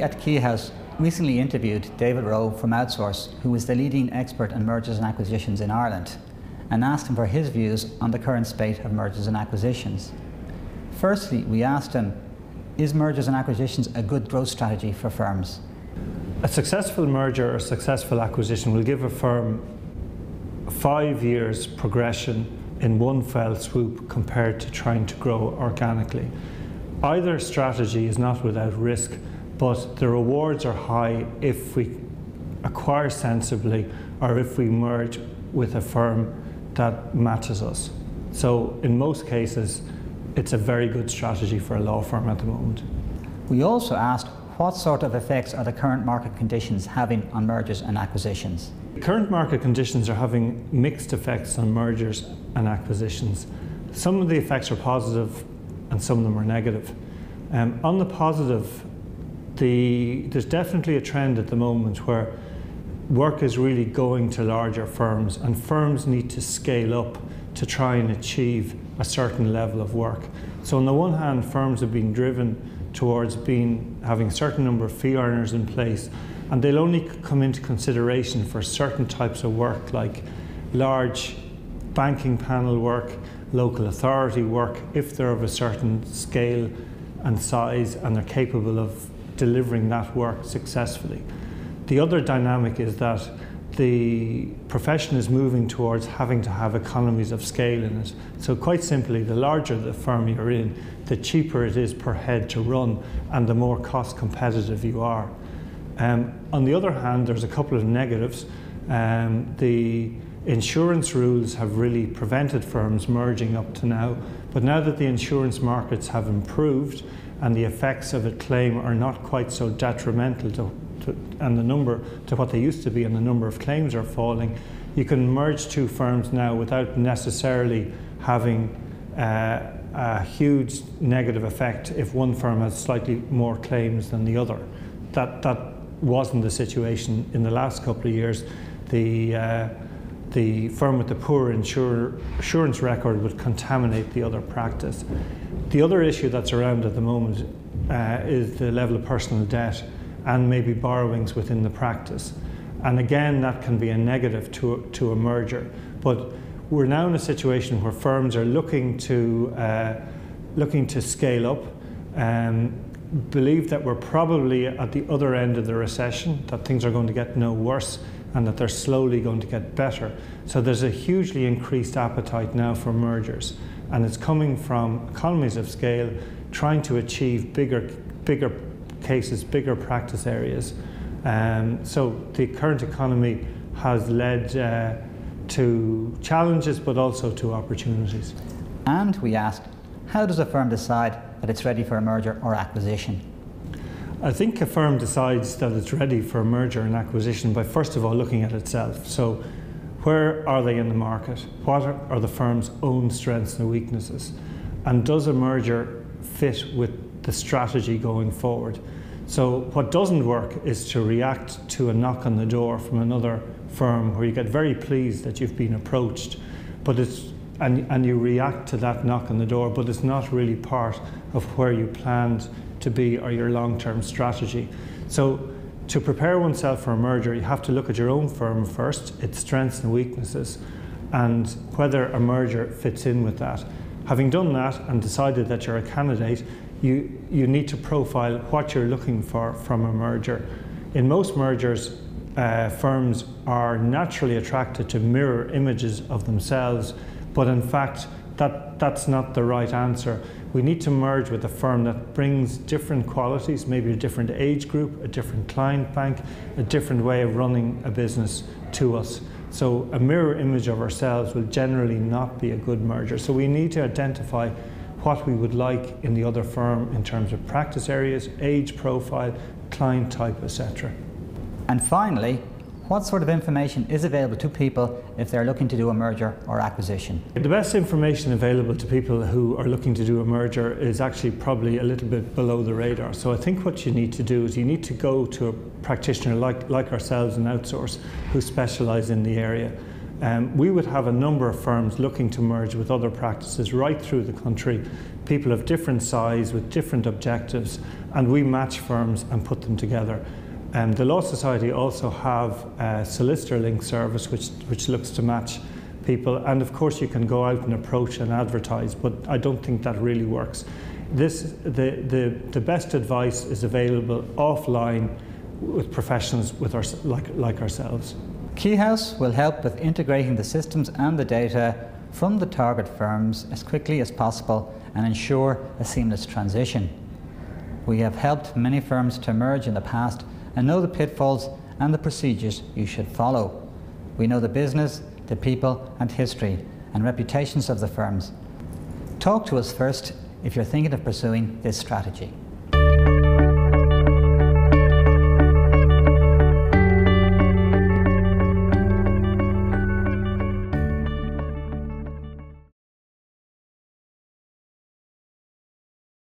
Sweeney at Keyhouse recently interviewed David Rowe from Outsource, who is the leading expert in mergers and acquisitions in Ireland, and asked him for his views on the current spate of mergers and acquisitions. Firstly, we asked him, is mergers and acquisitions a good growth strategy for firms? A successful merger or successful acquisition will give a firm 5 years progression in one fell swoop compared to trying to grow organically. Either strategy is not without risk, but the rewards are high if we acquire sensibly or if we merge with a firm that matches us. So in most cases, it's a very good strategy for a law firm at the moment. We also asked what sort of effects are the current market conditions having on mergers and acquisitions? Current market conditions are having mixed effects on mergers and acquisitions. Some of the effects are positive and some of them are negative. On the positive, there's definitely a trend at the moment where work is really going to larger firms, and firms need to scale up to try and achieve a certain level of work. So on the one hand, firms have been driven towards having a certain number of fee earners in place, and they'll only come into consideration for certain types of work like large banking panel work, local authority work, if they're of a certain scale and size and they're capable of delivering that work successfully. The other dynamic is that the profession is moving towards having to have economies of scale in it. So quite simply, the larger the firm you're in, the cheaper it is per head to run and the more cost competitive you are. On the other hand, there's a couple of negatives. The insurance rules have really prevented firms merging up to now, but now that the insurance markets have improved and the effects of a claim are not quite so detrimental to what they used to be, and the number of claims are falling, you can merge two firms now without necessarily having a huge negative effect if one firm has slightly more claims than the other. That wasn't the situation in the last couple of years. The firm with the poor insurance record would contaminate the other practice. The other issue that's around at the moment is the level of personal debt and maybe borrowings within the practice. And again, that can be a negative to a merger. But we're now in a situation where firms are looking to scale up, believe that we're probably at the other end of the recession, that things are going to get no worse and that they're slowly going to get better. So there's a hugely increased appetite now for mergers, and it's coming from economies of scale, trying to achieve bigger cases, bigger practice areas. So the current economy has led to challenges but also to opportunities. And we asked, how does a firm decide that it's ready for a merger or acquisition? I think a firm decides that it's ready for a merger and acquisition by first of all looking at itself. So where are they in the market? What are the firm's own strengths and weaknesses? And does a merger fit with the strategy going forward? So what doesn't work is to react to a knock on the door from another firm where you get very pleased that you've been approached, but and you react to that knock on the door, but it's not really part of where you planned to be or your long-term strategy. So to prepare oneself for a merger, you have to look at your own firm first, its strengths and weaknesses, and whether a merger fits in with that. Having done that and decided that you're a candidate, you need to profile what you're looking for from a merger. In most mergers, firms are naturally attracted to mirror images of themselves, but in fact, that's not the right answer. We need to merge with a firm that brings different qualities, maybe a different age group, a different client bank, a different way of running a business to us. So a mirror image of ourselves will generally not be a good merger. So we need to identify what we would like in the other firm in terms of practice areas, age profile, client type, etc. And finally, what sort of information is available to people if they're looking to do a merger or acquisition? The best information available to people who are looking to do a merger is actually probably a little bit below the radar. So I think what you need to do is you need to go to a practitioner like ourselves in Outsource who specialise in the area. We would have a number of firms looking to merge with other practices right through the country, people of different size with different objectives, and we match firms and put them together. The Law Society also have a solicitor link service which looks to match people, and of course you can go out and approach and advertise, but I don't think that really works. The best advice is available offline with professionals like ourselves. Keyhouse will help with integrating the systems and the data from the target firms as quickly as possible and ensure a seamless transition. We have helped many firms to merge in the past and know the pitfalls and the procedures you should follow. We know the business, the people and history and reputations of the firms. Talk to us first if you're thinking of pursuing this strategy.